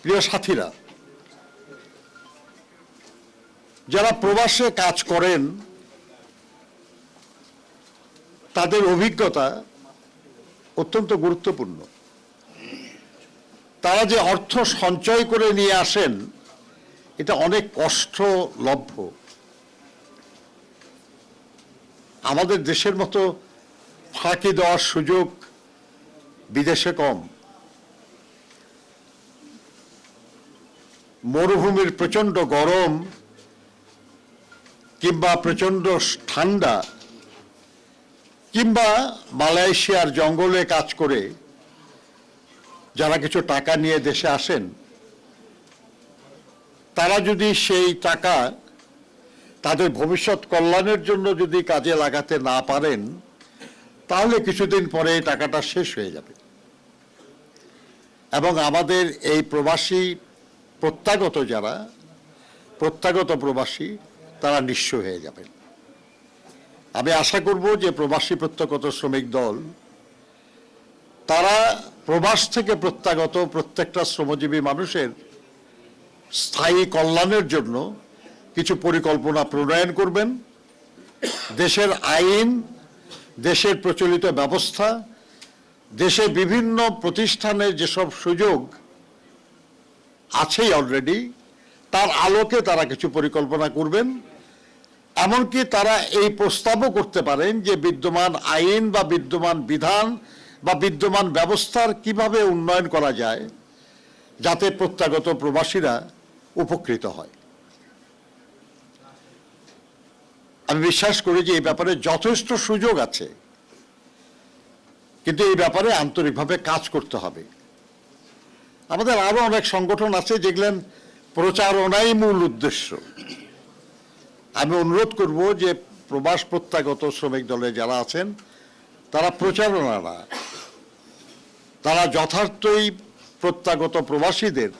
প্রিয় সাথীরা, যারা প্রবাসে কাজ করেন তাদের অভিজ্ঞতা অত্যন্ত গুরুত্বপূর্ণ। তারা যে অর্থ সঞ্চয় করে নিয়ে আসেন এটা অনেক কষ্টলভ্য। আমাদের দেশের মতো ফাঁকি দেওয়ার সুযোগ বিদেশে কম। মরুভূমির প্রচণ্ড গরম কিংবা প্রচণ্ড ঠান্ডা কিংবা মালয়েশিয়ার জঙ্গলে কাজ করে যারা কিছু টাকা নিয়ে দেশে আসেন, তারা যদি সেই টাকা তাদের ভবিষ্যৎ কল্যাণের জন্য যদি কাজে লাগাতে না পারেন, তাহলে কিছুদিন পরে এই টাকাটা শেষ হয়ে যাবে এবং আমাদের এই প্রবাসী প্রত্যাগত প্রবাসী তারা নিঃস্ব হয়ে যাবেন। আমি আশা করব যে প্রবাসী প্রত্যাগত শ্রমিক দল তারা প্রবাস থেকে প্রত্যাগত প্রত্যেকটা শ্রমজীবী মানুষের স্থায়ী কল্যাণের জন্য কিছু পরিকল্পনা প্রণয়ন করবেন। দেশের আইন, দেশের প্রচলিত ব্যবস্থা, দেশে বিভিন্ন প্রতিষ্ঠানের যেসব সুযোগ আছেই অলরেডি, তার আলোকে তারা কিছু পরিকল্পনা করবেন। এমনকি তারা এই প্রস্তাবও করতে পারেন যে বিদ্যমান আইন বা বিদ্যমান বিধান বা বিদ্যমান ব্যবস্থার কিভাবে উন্নয়ন করা যায় যাতে প্রত্যাগত প্রবাসীরা উপকৃত হয়। আমি বিশ্বাস করি যে এই ব্যাপারে যথেষ্ট সুযোগ আছে, কিন্তু এই ব্যাপারে আন্তরিকভাবে কাজ করতে হবে। আমাদের আরো অনেক সংগঠন আছে যেগুলো প্রচারণাই মূল উদ্দেশ্য। আমি অনুরোধ করব যে প্রবাস প্রত্যাগত শ্রমিক দলে যারা আছেন তারা প্রচারণা না, তারা যথার্থই প্রত্যাগত প্রবাসীদের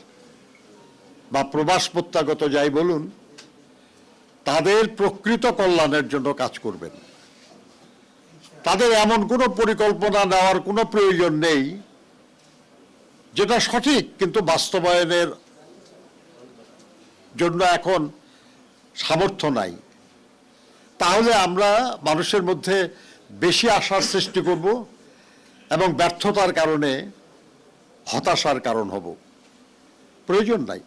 বা প্রবাস প্রত্যাগত যাই বলুন, তাদের প্রকৃত কল্যাণের জন্য কাজ করবেন। তাদের এমন কোনো পরিকল্পনা নেওয়ার কোনো প্রয়োজন নেই যেটা সঠিক কিন্তু বাস্তবায়নের জন্য এখন সামর্থ্য নাই। তাহলে আমরা মানুষের মধ্যে বেশি আশার সৃষ্টি করব এবং ব্যর্থতার কারণে হতাশার কারণ হব। প্রয়োজন নাই।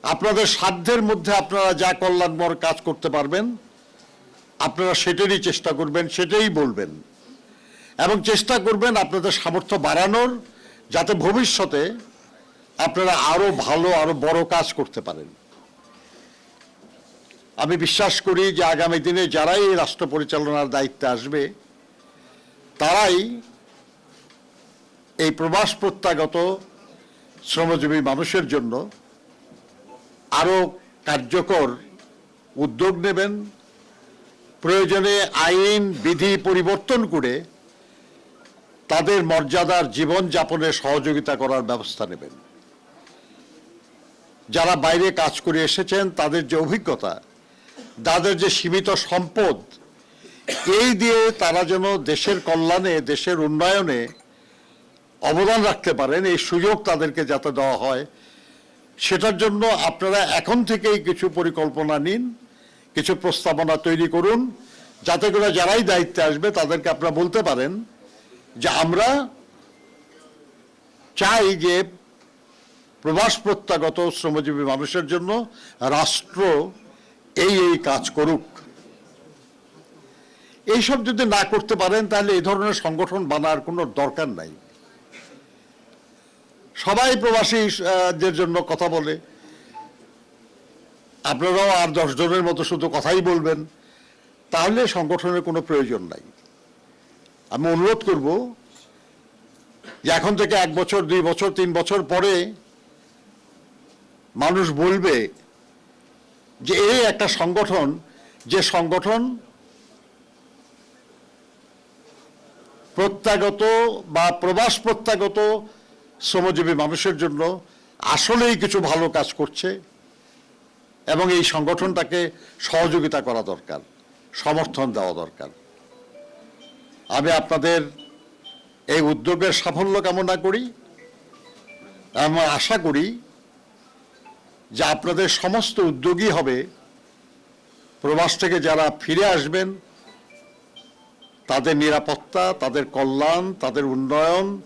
আপনাদের সাধ্যের মধ্যে আপনারা যা কল্যাণময় কাজ করতে পারবেন আপনারা সেটারই চেষ্টা করবেন, সেটাই বলবেন এবং চেষ্টা করবেন আপনাদের সামর্থ্য বাড়ানোর, যাতে ভবিষ্যতে আপনারা আরো ভালো আরো বড় কাজ করতে পারেন। আমি বিশ্বাস করি যে আগামী দিনে যারাই এই রাষ্ট্র পরিচালনার দায়িত্বে আসবে তারাই এই প্রবাস প্রত্যাগত শ্রমজীবী মানুষের জন্য আরো কার্যকর উদ্যোগ নেবেন, প্রয়োজনে আইন বিধি পরিবর্তন করে তাদের মর্যাদার জীবন যাপনে সহযোগিতা করার ব্যবস্থা নেবেন। যারা বাইরে কাজ করে এসেছেন তাদের যে অভিজ্ঞতা, তাদের যে সীমিত সম্পদ, এই দিয়ে তারা যেন দেশের কল্যাণে, দেশের উন্নয়নে অবদান রাখতে পারেন, এই সুযোগ তাদেরকে যাতে দেওয়া হয়, সেটার জন্য আপনারা এখন থেকেই কিছু পরিকল্পনা নিন, কিছু প্রস্তাবনা তৈরি করুন, যাতে করে যারাই দায়িত্বে আসবে তাদেরকে আপনারা বলতে পারেন যে আমরা চাই যে প্রবাস প্রত্যাগত শ্রমজীবী মানুষের জন্য রাষ্ট্র এই কাজ করুক। এইসব যদি না করতে পারেন তাহলে এই ধরনের সংগঠন বানার কোনো দরকার নাই। সবাই প্রবাসীদের জন্য কথা বলে, আপনারাও আর 10 জনের মতো শুধু কথাই বলবেন, তাহলে সংগঠনের কোনো প্রয়োজন নাই। আমি অনুরোধ করব যে এখন থেকে 1 বছর 2 বছর 3 বছর পরে মানুষ বলবে যে এই একটা সংগঠন, যে সংগঠন প্রত্যাগত বা প্রবাস প্রত্যাগত শ্রমজীবী মানুষের জন্য আসলেই কিছু ভালো কাজ করছে এবং এই সংগঠনটাকে সহযোগিতা করা দরকার, সমর্থন দেওয়া দরকার। আমি আপনাদের এই উদ্যোগের সাফল্য কামনা করি আমরা আশা করি যে আপনাদের সমস্ত উদ্যোগী হবে প্রবাস থেকে যারা ফিরে আসবেন তাদের নিরাপত্তা, তাদের কল্যাণ, তাদের উন্নয়ন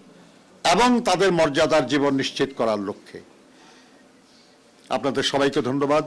এবং তাদের মর্যাদার জীবন নিশ্চিত করার লক্ষ্যে। আপনাদের সবাইকে ধন্যবাদ।